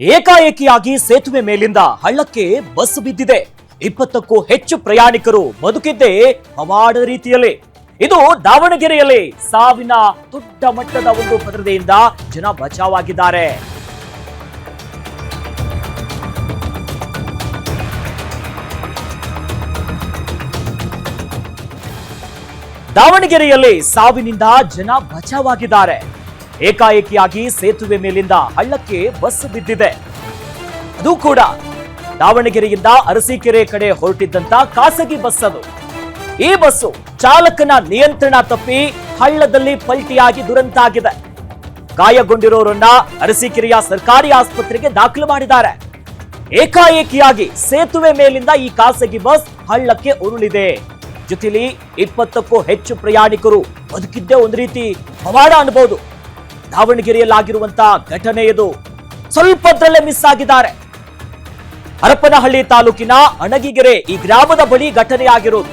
ಏಕಾಏಕಿಯಾಗಿ ಸೇತುವೆ ಮೇಲಿಂದ ಹಳ್ಳಕ್ಕೆ ಬಸ್ ಬಿದ್ದಿದೆ. 20ಕ್ಕೂ ಹೆಚ್ಚು ಪ್ರಯಾಣಿಕರು ಬದುಕಿದ್ದೇ ಪವಾಡ ರೀತಿಯಲ್ಲಿ. ಇದು ದಾವಣಗೆರೆಯಲ್ಲಿ ಸಾವಿನ ದೊಡ್ಡ ಮಟ್ಟದ ಒಂದು ಭದ್ರತೆಯಿಂದ ಜನ ಬಚಾವಾಗಿದ್ದಾರೆ. ದಾವಣಗೆರೆಯಲ್ಲಿ ಸಾವಿನಿಂದ ಜನ ಬಚಾವಾಗಿದ್ದಾರೆ. ಏಕಾಏಕಿಯಾಗಿ ಸೇತುವೆ ಮೇಲಿಂದ ಹಳ್ಳಕ್ಕೆ ಬಸ್ ಬಿದ್ದಿದೆ. ಅದು ಕೂಡ ದಾವಣಗೆರೆಯಿಂದ ಅರಸೀಕೆರೆ ಕಡೆ ಹೊರಟಿದ್ದಂತ ಖಾಸಗಿ ಬಸ್ ಅದು. ಈ ಬಸ್ಸು ಚಾಲಕನ ನಿಯಂತ್ರಣ ತಪ್ಪಿ ಹಳ್ಳದಲ್ಲಿ ಪಲ್ಟಿಯಾಗಿ ದುರಂತ ಆಗಿದೆ. ಗಾಯಗೊಂಡಿರೋರನ್ನ ಅರಸೀಕೆರೆಯ ಸರ್ಕಾರಿ ಆಸ್ಪತ್ರೆಗೆ ದಾಖಲು ಮಾಡಿದ್ದಾರೆ. ಏಕಾಏಕಿಯಾಗಿ ಸೇತುವೆ ಮೇಲಿಂದ ಈ ಖಾಸಗಿ ಬಸ್ ಹಳ್ಳಕ್ಕೆ ಉರುಳಿದೆ. ಜೊತೆಲಿ 20ಕ್ಕೂ ಹೆಚ್ಚು ಪ್ರಯಾಣಿಕರು ಬದುಕಿದ್ದೇ ಒಂದು ರೀತಿ ಪವಾಡ ಅನ್ಬಹುದು. ದಾವಣಗೆರೆಯಲ್ಲಾಗಿರುವಂತಹ ಘಟನೆ ಇದು. ಸ್ವಲ್ಪದ್ರಲ್ಲೇ ಮಿಸ್ ಆಗಿದ್ದಾರೆ. ಹರಪನಹಳ್ಳಿ ತಾಲೂಕಿನ ಅಣಗಿಗೆರೆ ಈ ಗ್ರಾಮದ ಬಳಿ ಘಟನೆಯಾಗಿರೋದು.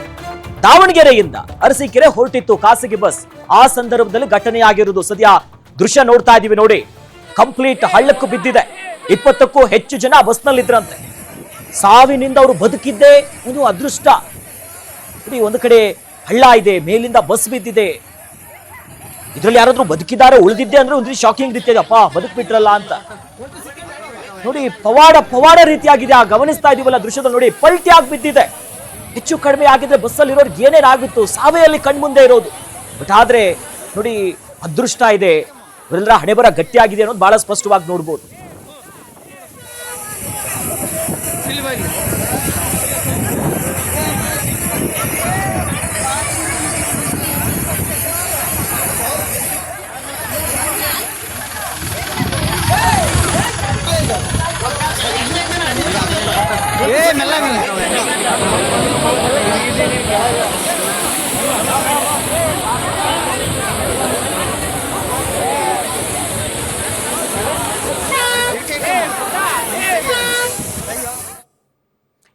ದಾವಣಗೆರೆಯಿಂದ ಅರಸೀಕೆರೆ ಹೊರಟಿತ್ತು ಖಾಸಗಿ ಬಸ್. ಆ ಸಂದರ್ಭದಲ್ಲಿ ಘಟನೆಯಾಗಿರುವುದು. ಸದ್ಯ ದೃಶ್ಯ ನೋಡ್ತಾ ಇದೀವಿ ನೋಡಿ. ಕಂಪ್ಲೀಟ್ ಹಳ್ಳಕ್ಕೂ ಬಿದ್ದಿದೆ. 20ಕ್ಕೂ ಹೆಚ್ಚು ಜನ ಬಸ್ನಲ್ಲಿದ್ರಂತೆ. ಸಾವಿನಿಂದ ಅವರು ಬದುಕಿದ್ದೇ ಒಂದು ಅದೃಷ್ಟ. ಒಂದು ಕಡೆ ಹಳ್ಳ ಇದೆ, ಮೇಲಿಂದ ಬಸ್ ಬಿದ್ದಿದೆ. ಇದ್ರಲ್ಲಿ ಯಾರಾದ್ರೂ ಬದುಕಿದ್ದಾರೆ ಉಳಿದಿದ್ದೆ ಅಂದ್ರೆ ಒಂದು ಶಾಕಿಂಗ್ ರೀತಿ ಅಪ್ಪ ಬದುಕ್ಬಿಟ್ರಲ್ಲ ಅಂತ ನೋಡಿ. ಪವಾಡ ರೀತಿಯಾಗಿದೆ. ಗಮನಿಸ್ತಾ ಇದೀವಲ್ಲ ದೃಶ್ಯದಲ್ಲಿ ನೋಡಿ, ಪಲ್ಟಿ ಆಗಿ ಬಿದ್ದಿದೆ. ಹೆಚ್ಚು ಕಡಿಮೆ ಆಗಿದ್ರೆ ಬಸ್ಸಲ್ಲಿ ಇರೋರ್ಗೆ ಏನೇನಾಗಿತ್ತು, ಸಾವೆಯಲ್ಲಿ ಕಣ್ಮುಂದೆ ಇರೋದು. ಬಟ್ ಆದ್ರೆ ನೋಡಿ, ಅದೃಷ್ಟ ಇದೆ, ಇವರೆಲ್ಲರ ಹಣೆಬರ ಗಟ್ಟಿಯಾಗಿದೆ ಅನ್ನೋದು ಬಹಳ ಸ್ಪಷ್ಟವಾಗಿ ನೋಡ್ಬೋದು.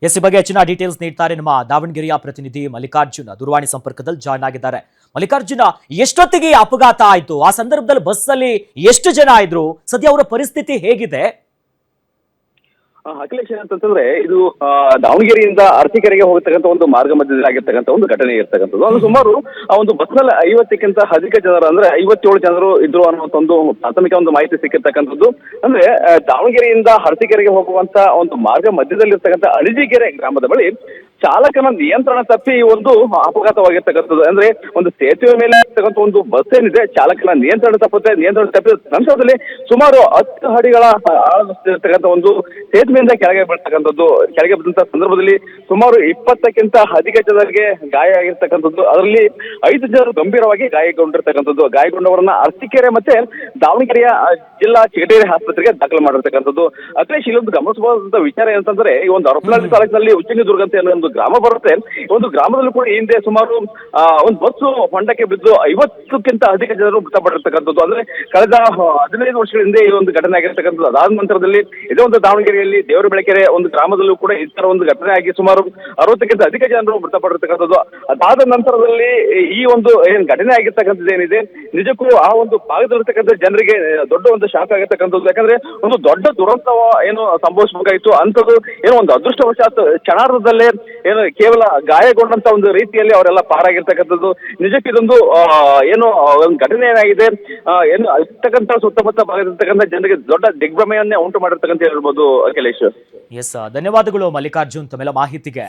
ಈ ಬಗ್ಗೆ ಹೆಚ್ಚಿನ ಡೀಟೇಲ್ಸ್ ನೀಡ್ತಾರೆ ನಮ್ಮ ದಾವಣಗೆರೆಯ ಪ್ರತಿನಿಧಿ ಮಲ್ಲಿಕಾರ್ಜುನ. ದೂರವಾಣಿ ಸಂಪರ್ಕದಲ್ಲಿ ಜಾಯ್ನ್ ಆಗಿದ್ದಾರೆ. ಮಲ್ಲಿಕಾರ್ಜುನ, ಎಷ್ಟೊತ್ತಿಗೆ ಅಪಘಾತ ಆಯ್ತು? ಆ ಸಂದರ್ಭದಲ್ಲಿ ಬಸ್ಸಲ್ಲಿ ಎಷ್ಟು ಜನ ಇದ್ರು? ಸದ್ಯ ಅವರ ಪರಿಸ್ಥಿತಿ ಹೇಗಿದೆ? ಅಖಿಲೇಶ್, ಅಂತಂದ್ರೆ ಇದು ದಾವಣಗೆರೆಯಿಂದ ಅರಸೀಕೆರೆಗೆ ಹೋಗತಕ್ಕಂಥ ಒಂದು ಮಾರ್ಗ ಮಧ್ಯದಲ್ಲಿರ್ತಕ್ಕಂಥ ಒಂದು ಘಟನೆ ಇರ್ತಕ್ಕಂಥದ್ದು. ಅದು ಸುಮಾರು ಆ ಒಂದು ಬಸ್ನಲ್ಲಿ 50ಕ್ಕಿಂತ ಅಧಿಕ ಜನರು, ಅಂದ್ರೆ 57 ಜನರು ಇದ್ರು ಅನ್ನುವಂಥ ಒಂದು ಪ್ರಾಥಮಿಕ ಒಂದು ಮಾಹಿತಿ ಸಿಕ್ಕಿರ್ತಕ್ಕಂಥದ್ದು. ಅಂದ್ರೆ ದಾವಣಗೆರೆಯಿಂದ ಅರಸೀಕೆರೆಗೆ ಹೋಗುವಂತ ಒಂದು ಮಾರ್ಗ ಮಧ್ಯದಲ್ಲಿರ್ತಕ್ಕಂಥ ಅಣಜಿಗೆರೆ ಗ್ರಾಮದ ಬಳಿ ಚಾಲಕನ ನಿಯಂತ್ರಣ ತಪ್ಪಿ ಈ ಒಂದು ಅಪಘಾತವಾಗಿರ್ತಕ್ಕಂಥದ್ದು. ಅಂದ್ರೆ ಒಂದು ಸೇತುವೆ ಮೇಲೆ ಇರ್ತಕ್ಕಂಥ ಒಂದು ಬಸ್ ಏನಿದೆ, ಚಾಲಕನ ನಿಯಂತ್ರಣ ತಪ್ಪಿದ ನಂತರದಲ್ಲಿ ಸುಮಾರು 10 ಅಡಿಗಳ ಆಳದಲ್ಲಿರ್ತಕ್ಕಂಥ ಒಂದು ಸೇತುವೆಯಿಂದ ಕೆಳಗೆ ಬೀಳ್ತಕ್ಕಂಥದ್ದು. ಕೆಳಗೆ ಬಿದ್ದಂತ ಸಂದರ್ಭದಲ್ಲಿ ಸುಮಾರು 20ಕ್ಕಿಂತ ಅಧಿಕ ಜನರಿಗೆ ಗಾಯ ಆಗಿರ್ತಕ್ಕಂಥದ್ದು. ಅದರಲ್ಲಿ 5 ಜನರು ಗಂಭೀರವಾಗಿ ಗಾಯಗೊಂಡಿರ್ತಕ್ಕಂಥದ್ದು. ಗಾಯಗೊಂಡವರನ್ನ ಅರಸೀಕೆರೆ ಮತ್ತೆ ದಾವಣಗೆರೆಯ ಜಿಲ್ಲಾ ಚಿಗಟೇರಿ ಆಸ್ಪತ್ರೆಗೆ ದಾಖಲು ಮಾಡಿರ್ತಕ್ಕಂಥದ್ದು. ಅಖಿಲೇಶ್, ಇಲ್ಲೊಂದು ಗಮನಿಸಬಹುದಂತ ವಿಚಾರ ಏನಂತಂದ್ರೆ, ಈ ಒಂದು ಹರಪನಹಳ್ಳಿ ತಾಲೂಕಿನಲ್ಲಿ ಉಚ್ಚಂಗಿದುರ್ಗ ಅಂತ ಒಂದು ಗ್ರಾಮ ಬರುತ್ತೆ. ಒಂದು ಗ್ರಾಮದಲ್ಲೂ ಕೂಡ ಹಿಂದೆ ಸುಮಾರು ಒಂದು ಬಸ್ಸು ಹೊಂಡಕ್ಕೆ ಬಿದ್ದು 50ಕ್ಕಿಂತ ಅಧಿಕ ಜನರು ಮೃತಪಟ್ಟಿರ್ತಕ್ಕಂಥದ್ದು. ಅಂದ್ರೆ ಕಳೆದ 15 ವರ್ಷಗಳ ಹಿಂದೆ ಈ ಒಂದು ಘಟನೆ ಆಗಿರ್ತಕ್ಕಂಥದ್ದು. ಅದಾದ ನಂತರದಲ್ಲಿ ಇದೇ ಒಂದು ದಾವಣಗೆರೆಯಲ್ಲಿ ದೇವರ ಬೆಳಕೆರೆ ಒಂದು ಗ್ರಾಮದಲ್ಲೂ ಕೂಡ ಈ ತರ ಒಂದು ಘಟನೆ ಆಗಿ ಸುಮಾರು 60ಕ್ಕಿಂತ ಅಧಿಕ ಜನರು ಮೃತಪಟ್ಟಿರ್ತಕ್ಕಂಥದ್ದು. ಅದಾದ ನಂತರದಲ್ಲಿ ಈ ಒಂದು ಏನ್ ಘಟನೆ ಆಗಿರ್ತಕ್ಕಂಥದ್ದು ಏನಿದೆ, ನಿಜಕ್ಕೂ ಆ ಒಂದು ಭಾಗದಲ್ಲಿರ್ತಕ್ಕಂಥ ಜನರಿಗೆ ದೊಡ್ಡ ಒಂದು ಶಾಕ್ ಆಗಿರ್ತಕ್ಕಂಥದ್ದು. ಯಾಕಂದ್ರೆ ಒಂದು ದೊಡ್ಡ ದುರಂತ ಏನು ಸಂಭವಿಸಬೇಕಾಗಿತ್ತು, ಅಂಥದ್ದು ಏನೋ ಒಂದು ಅದೃಷ್ಟವಶಾತ್ ಕ್ಷಣಾರ್ಧದಲ್ಲೇ ಏನು ಕೇವಲ ಗಾಯಗೊಂಡಂತ ಒಂದು ರೀತಿಯಲ್ಲಿ ಅವರೆಲ್ಲ ಪಾರಾಗಿರ್ತಕ್ಕಂಥದ್ದು. ನಿಜಕ್ಕೆ ಇದೊಂದು ಏನು ಒಂದು ಘಟನೆ ಏನಾಗಿದೆ, ಏನು ಇರ್ತಕ್ಕಂಥ ಸುತ್ತಮುತ್ತ ಭಾಗದಿರ್ತಕ್ಕಂಥ ಜನರಿಗೆ ದೊಡ್ಡ ದಿಗ್ಭ್ರಮೆಯನ್ನೇ ಉಂಟು ಮಾಡಿರ್ತಕ್ಕಂಥ ಹೇಳ್ಬೋದು ಅಖಿಲೇಶ್. ಎಸ್, ಧನ್ಯವಾದಗಳು ಮಲ್ಲಿಕಾರ್ಜುನ್ ತಮ್ಮೆಲ್ಲ ಮಾಹಿತಿಗೆ.